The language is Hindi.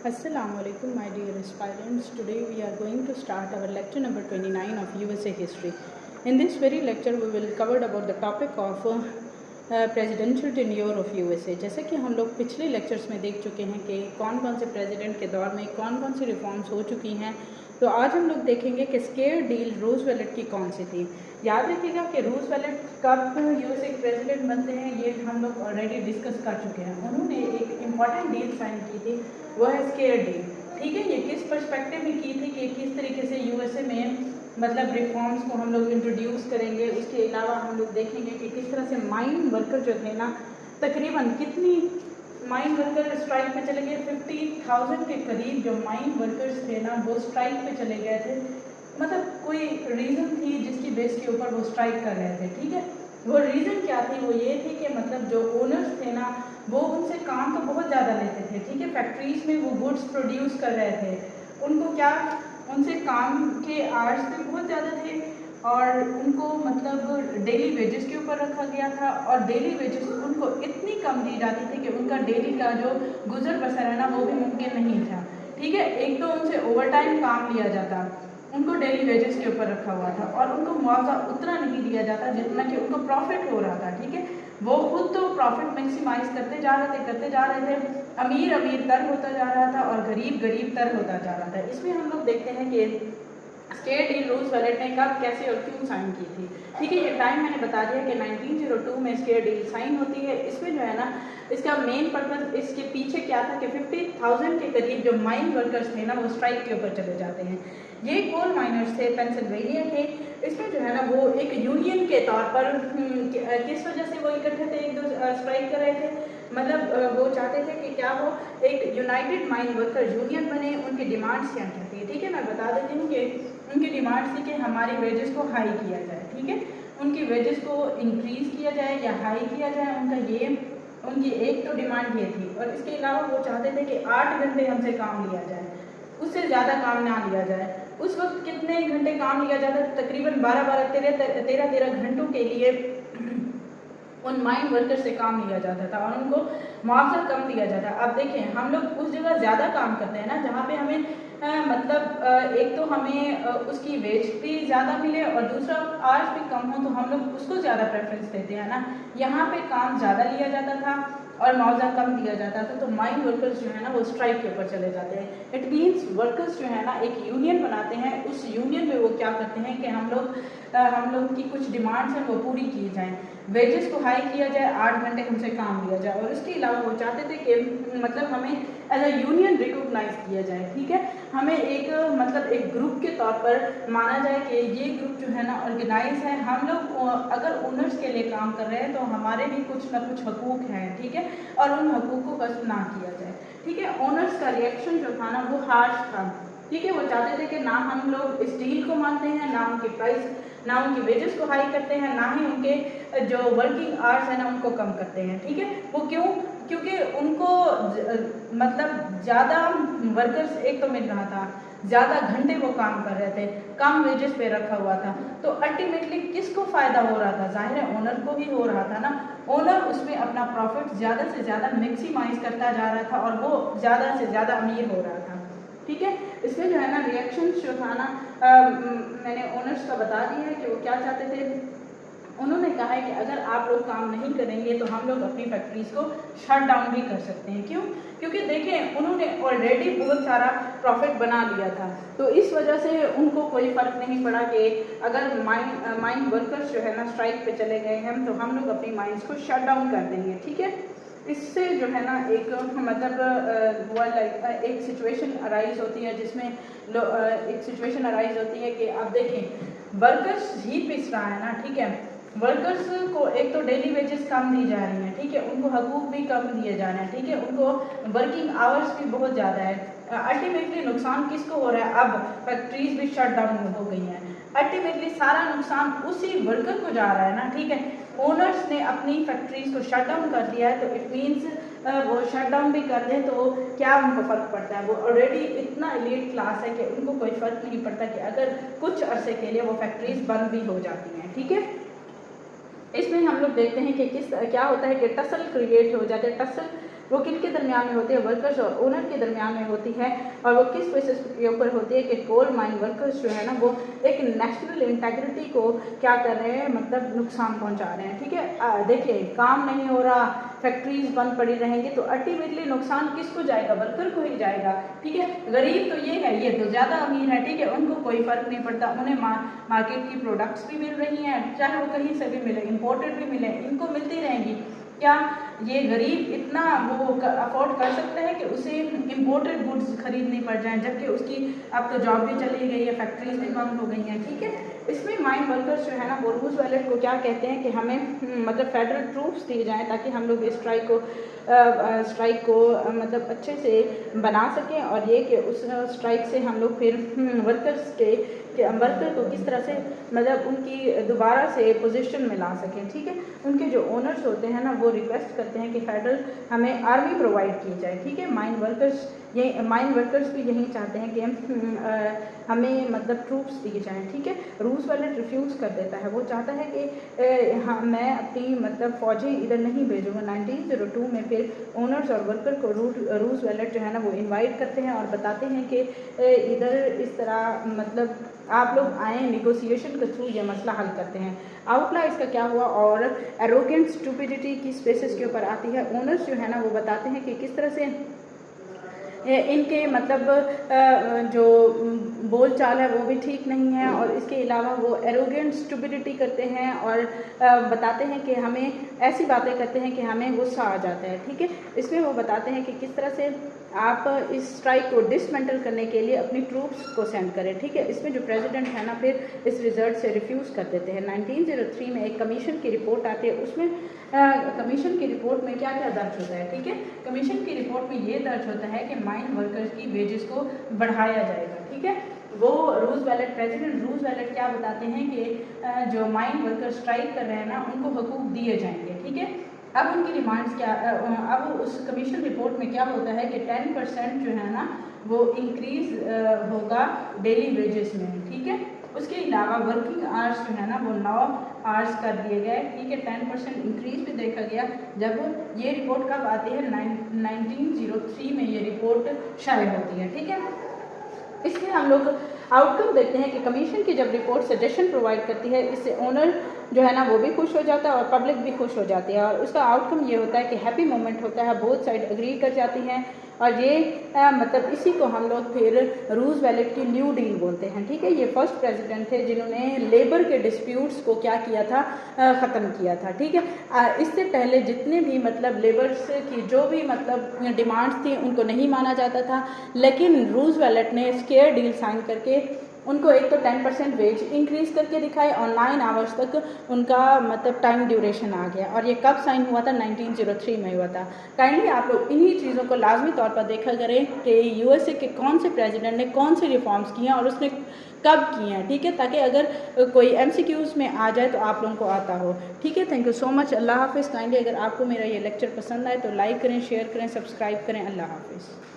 Assalamualaikum, my dear aspirants. Today we are going to start our lecture number 29 of USA history. In this very lecture, we will cover about the topic of presidential tenure of USA. जैसे कि हम लोग पिछले लेक्चर्स में देख चुके हैं कि कौन कौन से प्रेसिडेंट के दौर में कौन कौन सी रिफॉर्म्स हो चुकी हैं, तो आज हम लोग देखेंगे कि स्केयर डील रूजवेल्ट की कौन सी थी। याद रखिएगा कि रूजवेल्ट कब यूएसए के प्रेसिडेंट बनते हैं ये हम लोग ऑलरेडी डिस्कस कर चुके हैं। उन्होंने एक इम्पॉर्टेंट डील साइन की थी, वो है स्केयर डील। ठीक है, ये किस पर्सपेक्टिव में की थी कि किस तरीके से यूएसए में मतलब रिफॉर्म्स को हम लोग इंट्रोड्यूस करेंगे। उसके अलावा हम लोग देखेंगे कि किस तरह से माइन वर्कर जो थे ना, तकरीबन कितनी माइन वर्कर स्ट्राइक पे चले गए, 50,000 के करीब जो माइन वर्कर्स थे ना वो स्ट्राइक पे चले गए थे। मतलब कोई रीज़न थी जिसकी बेस के ऊपर वो स्ट्राइक कर रहे थे। ठीक है, वो रीज़न क्या थी, वो ये थी कि मतलब जो ओनर्स थे ना वो उनसे काम तो बहुत ज़्यादा लेते थे। ठीक है, फैक्ट्रीज में वो गुड्स प्रोड्यूस कर रहे थे, उनको क्या उनसे काम के आवर्स भी बहुत ज़्यादा थे और उनको मतलब डेली वेजेस के ऊपर रखा गया था और डेली वेजेस उनको इतनी कम दी जाती थी कि उनका डेली का जो गुजर बसर है ना वो भी मुमकिन नहीं था। ठीक है, एक तो उनसे ओवर टाइम काम लिया जाता, उनको डेली वेजेस के ऊपर रखा हुआ था और उनको मुआवजा उतना नहीं दिया जाता जितना कि उनको प्रॉफिट हो रहा था। ठीक है, वो खुद तो प्रॉफिट मैक्सिमाइज करते जा रहे थे, अमीर अमीर तर होता जा रहा था और गरीब गरीब तर होता जा रहा था। इसमें हम लोग देखते हैं कि स्केयर डील रूजवेल्ट ने कब, कैसे और क्यों साइन की थी। ठीक है, ये टाइम मैंने बता दिया कि 1902 में स्केयर डील साइन होती है। इसमें जो है ना इसका मेन पर्पस, इसके पीछे क्या था कि 50,000 के करीब जो माइन वर्कर्स थे ना वो स्ट्राइक के ऊपर चले जाते हैं। ये कोल माइनर्स थे, पेंसिल्वेनिया के। इसमें जो है ना वो एक यूनियन के तौर पर किस वजह से वो इकट्ठे थे, एक दो स्ट्राइक कर रहे थे, मतलब वो चाहते थे कि क्या वो एक यूनाइटेड माइन वर्कर यूनियन बने। उनकी डिमांड्स क्या क्या थी, ठीक है, मैं बता देती हूँ कि उनकी डिमांड्स थी कि हमारी वेजेस को हाई किया जाए। ठीक है, उनकी वेजेस को इंक्रीज किया जाए या हाई किया जाए, उनका ये उनकी एक तो डिमांड ये थी। और इसके अलावा वो चाहते थे कि 8 घंटे हमसे काम लिया जाए, उससे ज़्यादा काम ना लिया जाए। उस वक्त कितने घंटे काम लिया जाता था, तकरीबन 12-13 घंटों के लिए उन माइन वर्कर से काम लिया जाता था और उनको मुआवजा कम दिया जाता। अब देखें, हम लोग उस जगह ज़्यादा काम करते हैं ना जहाँ पे हमें एक तो हमें उसकी वेज भी ज़्यादा मिले और दूसरा आवर्स भी कम हो, तो हम लोग उसको ज़्यादा प्रेफरेंस देते हैं ना। यहाँ पे काम ज़्यादा लिया जाता था और मुआवजा कम दिया जाता था, तो माइन वर्कर्स जो है ना वो स्ट्राइक के ऊपर चले जाते हैं। इट मीन्स वर्कर्स जो है ना एक यूनियन बनाते हैं, उस यूनियन में वो क्या करते हैं कि हम लोग की कुछ डिमांड्स हैं वो पूरी की जाएं, वेजेस को हाई किया जाए, 8 घंटे हमसे काम लिया जाए और इसके अलावा वो चाहते थे कि मतलब हमें एज अ यूनियन रिकॉग्नाइज किया जाए। ठीक है, हमें एक मतलब एक ग्रुप के तौर पर माना जाए कि ये ग्रुप जो है ना ऑर्गेनाइज है, हम लोग अगर ओनर्स के लिए काम कर रहे हैं तो हमारे भी कुछ ना कुछ हकूक हैं। ठीक है, और उन हकूक को कस ना किया जाए। ठीक है, ओनर्स का रिएक्शन जो था ना वो हार्श था। ठीक है, वो चाहते थे कि ना हम लोग इस डील को मानते हैं, ना उनकी प्राइस, ना उनकी वेजेस को हाई करते हैं, ना ही उनके जो वर्किंग आवर्स है ना उनको कम करते हैं। ठीक है, वो क्यों, क्योंकि उनको मतलब ज़्यादा वर्कर्स एक तो मिल रहा था, ज़्यादा घंटे वो काम कर रहे थे, कम वेजेस पे रखा हुआ था, तो अल्टीमेटली किसको फ़ायदा हो रहा था, जाहिर है ओनर को ही हो रहा था ना। ओनर उसमें अपना प्रॉफिट ज़्यादा से ज़्यादा मैक्सिमाइज करता जा रहा था और वो ज़्यादा से ज़्यादा अमीर हो रहा था। ठीक है, इसमें जो है ना रिएक्शन जो था ना मैंने ओनर्स का बता दिया है कि वो क्या चाहते थे। उन्होंने कहा है कि अगर आप लोग काम नहीं करेंगे तो हम लोग अपनी फैक्ट्रीज को शट डाउन भी कर सकते हैं। क्यों, क्योंकि देखें उन्होंने ऑलरेडी बहुत सारा प्रॉफिट बना लिया था, तो इस वजह से उनको कोई फ़र्क नहीं पड़ा कि अगर माइन वर्कर्स जो है ना स्ट्राइक पे चले गए हैं तो हम लोग अपनी माइंस को शट डाउन कर देंगे। ठीक है, इससे जो है ना एक मतलब एक सिचुएशन अराइज होती है जिसमें एक सिचुएशन अराइज होती है कि आप देखें वर्कर्स ही पिस रहा है ना। ठीक है, वर्कर्स को एक तो डेली वेजेस कम दी जा रही हैं, ठीक है, उनको हकूक भी कम दिए जा रहे हैं, ठीक है, उनको वर्किंग आवर्स भी बहुत ज़्यादा है। अल्टीमेटली नुकसान किसको हो रहा है, अब फैक्ट्रीज भी शट डाउन हो गई हैं, अल्टीमेटली सारा नुकसान उसी वर्कर को जा रहा है ना। ठीक है, ओनर्स ने अपनी फैक्ट्रीज को शट डाउन कर दिया है, तो इट मीन्स वो शट डाउन भी कर दें तो क्या उनको फ़र्क पड़ता है, वो ऑलरेडी इतना एलीट क्लास है कि उनको कोई फ़र्क नहीं पड़ता कि अगर कुछ अरसे के लिए वो फैक्ट्रीज बंद भी हो जाती हैं। ठीक है, इसमें हम लोग देखते हैं कि क्या होता है कि टसल क्रिएट हो जाते हैं। टसल वो किन के दरमियान में होती है, वर्कर्स और ओनर के दरमियान में होती है। और वो किस बेसिस के ऊपर होती है कि कोल माइन वर्कर्स जो है ना वो एक नेशनल इंटेग्रिटी को क्या कर रहे हैं, मतलब नुकसान पहुंचा रहे हैं। ठीक है, देखिए काम नहीं हो रहा, फैक्ट्रीज बंद पड़ी रहेंगी तो अल्टीमेटली नुकसान किसको जाएगा, वर्कर को ही जाएगा। ठीक है, गरीब तो ये है, ये तो ज़्यादा अमीर है, ठीक है, उनको कोई फ़र्क नहीं पड़ता, उन्हें मार्केट की प्रोडक्ट्स भी मिल रही हैं, चाहे वो कहीं से भी मिले, इम्पोर्टेड भी मिले, इनको मिलती रहेंगी। क्या ये गरीब इतना वो अफोर्ड कर सकता है कि उसे इम्पोर्टेड गुड्स खरीदनी पड़ जाएं, जबकि उसकी अब तो जॉब भी चली गई है, फैक्ट्रीज भी बंद हो गई हैं। ठीक है, इसमें माइन वर्कर्स जो है ना वो रूजवेल्ट को क्या कहते हैं कि हमें मतलब फेडरल ट्रूप्स दिए जाएं ताकि हम लोग इस स्ट्राइक को मतलब अच्छे से बना सकें, और ये कि उस स्ट्राइक से हम लोग फिर वर्कर्स वर्कर को किस तरह से मतलब उनकी दोबारा से पोजीशन में ला सकें। ठीक है, उनके जो ओनर्स होते हैं ना वो रिक्वेस्ट करते हैं कि फेडरल हमें आर्मी प्रोवाइड की जाए। ठीक है, माइन वर्कर्स भी यही चाहते हैं कि हमें मतलब ट्रूप्स दी जाएँ। ठीक है, रूजवेल्ट रिफ्यूज़ कर देता है, वो चाहता है कि हाँ मैं अपनी मतलब फ़ौजें इधर नहीं भेजूँगा। 1902 में फिर ओनर्स और वर्कर को रूजवेल्ट जो है ना वो इनवाइट करते हैं और बताते हैं कि इधर इस तरह मतलब आप लोग आएँ, निगोसिएशन के थ्रू ये मसला हल करते हैं। आउटला इसका क्या हुआ और एरोगेंट स्टूपिडिटी किस बेसिस के ऊपर आती है। ओनर्स जो है ना वो बताते हैं कि किस तरह से इनके मतलब जो बोल चाल है वो भी ठीक नहीं है, और इसके अलावा वो एरोगेंट स्टूपिडिटी करते हैं और बताते हैं कि हमें ऐसी बातें करते हैं कि हमें गुस्सा आ जाता है। ठीक है, इसमें वो बताते हैं कि किस तरह से आप इस स्ट्राइक को डिसमेंटल करने के लिए अपनी ट्रूप्स को सेंड करें। ठीक है, इसमें जो प्रेसिडेंट है ना फिर इस रिजल्ट से रिफ्यूज़ कर देते हैं। 1903 में एक कमीशन की रिपोर्ट आती है, उसमें कमीशन की रिपोर्ट में क्या क्या दर्ज होता है। ठीक है, कमीशन की रिपोर्ट में ये दर्ज होता है कि माइन वर्कर्स की वेजेस को बढ़ाया जाएगा। ठीक है, वो प्रेसिडेंट रूजवेल्ट क्या बताते हैं कि जो माइन वर्कर स्ट्राइक कर रहे हैं ना उनको हकूक दिए जाएंगे। ठीक है, अब उनकी डिमांड्स क्या, अब उस कमीशन रिपोर्ट में क्या होता है कि 10% जो है ना वो इंक्रीज़ होगा डेली वेजेस में। ठीक है, उसके अलावा वर्किंग आवर्स जो है ना वो 9 आवर्स कर दिए गए। ठीक है, 10% इंक्रीज भी देखा गया। जब ये रिपोर्ट कब आती है, 1903 में ये रिपोर्ट शाये होती है। ठीक है, इसमें हम लोग आउटकम देखते हैं कि कमीशन की जब रिपोर्ट सजेशन प्रोवाइड करती है, इससे ओनर जो है ना वो भी खुश हो जाता है और पब्लिक भी खुश हो जाती है, और उसका आउटकम ये होता है कि हैप्पी मोमेंट होता है, बोथ साइड एग्री कर जाती हैं, और ये मतलब इसी को हम लोग फिर रूजवेल्ट की न्यू डील बोलते हैं। ठीक है, ये फर्स्ट प्रेसिडेंट थे जिन्होंने लेबर के डिस्प्यूट्स को क्या किया था, ख़त्म किया था। ठीक है, इससे पहले जितने भी मतलब लेबर्स की जो भी मतलब डिमांड्स थी उनको नहीं माना जाता था, लेकिन रूजवेल्ट ने स्केयर डील साइन करके उनको एक तो 10% वेज इंक्रीज़ करके दिखाए और 9 आवर्स तक उनका मतलब टाइम ड्यूरेशन आ गया। और ये कब साइन हुआ था, 1903 में हुआ था। काइंडली आप लोग इन्हीं चीज़ों को लाजमी तौर पर देखा करें कि यूएसए के कौन से प्रेसिडेंट ने कौन से रिफॉर्म्स किए हैं और उसने कब किए हैं। ठीक है, ताकि अगर कोई MCQs में आ जाए तो आप लोगों को आता हो। ठीक है, थैंक यू सो मच, अल्लाह हाफिज़। काइंडली अगर आपको मेरा ये लेक्चर पसंद आए तो लाइक करें, शेयर करें, सब्सक्राइब करें। अल्लाह हाफिज़।